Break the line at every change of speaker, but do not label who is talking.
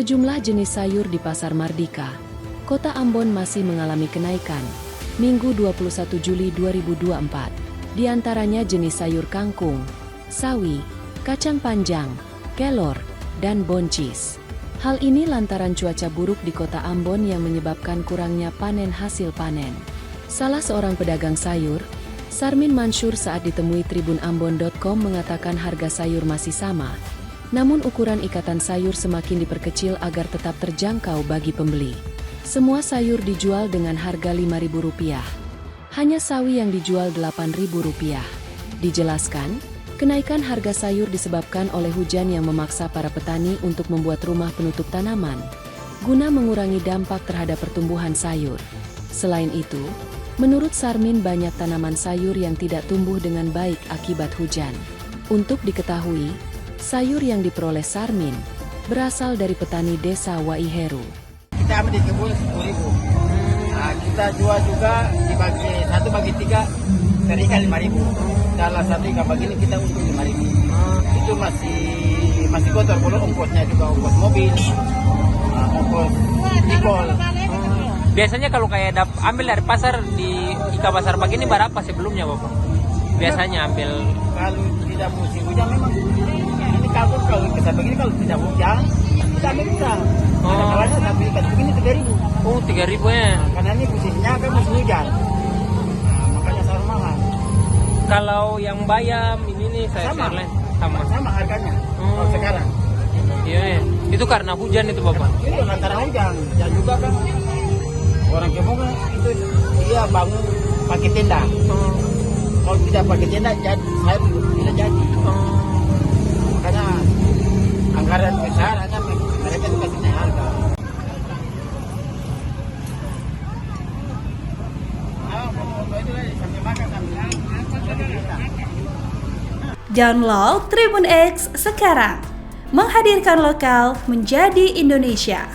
Sejumlah jenis sayur di Pasar Mardika, Kota Ambon masih mengalami kenaikan. Minggu 21 Juli 2024, di antaranya jenis sayur kangkung, sawi, kacang panjang, kelor, dan buncis. Hal ini lantaran cuaca buruk di Kota Ambon yang menyebabkan kurangnya panen hasil panen. Salah seorang pedagang sayur, Sarmin Mansur, saat ditemui tribunambon.com mengatakan harga sayur masih sama, namun ukuran ikatan sayur semakin diperkecil agar tetap terjangkau bagi pembeli. Semua sayur dijual dengan harga Rp5.000. Hanya sawi yang dijual Rp8.000. Dijelaskan, kenaikan harga sayur disebabkan oleh hujan yang memaksa para petani untuk membuat rumah penutup tanaman, guna mengurangi dampak terhadap pertumbuhan sayur. Selain itu, menurut Sarmin banyak tanaman sayur yang tidak tumbuh dengan baik akibat hujan. Untuk diketahui, sayur yang diperoleh Sarmin berasal dari petani desa Waiheru.
Kita ambil di kebun 10.000. Nah, kita jual juga dibagi 1 bagi 3 per ikan 5.000. Dalam 1 ikan begini kita untung 5.000. Itu masih kotor, kalau ongkosnya juga ongkos mobil, ongkos tikol.
Biasanya kalau kayak ambil dari pasar di Ika Pasar Pagi ini berapa sebelumnya Bapak? Biasanya ambil
kalau tidak musim hujan memang ini kalau kita begini kalau tidak hujan kita ambil murah. Ada kalanya sampai ikan begini 3.000.
Oh, 3.000 ya.
Karena ini musimnya kan musim hujan. Makanya selalu mahal.
Kalau yang bayam ini nih saya lain
sama harganya. Kalau sekarang.
Iya, ya. Itu karena hujan itu Bapak.
Itu antara hujan dan juga kan orang Kemong itu dia bangun pakai tenda. Kalau tidak pakai tenda, saya tidak jadi. Makanya anggaran besar hanya mereka itu kasih naik harga.
Download Tribun X sekarang, menghadirkan lokal menjadi Indonesia.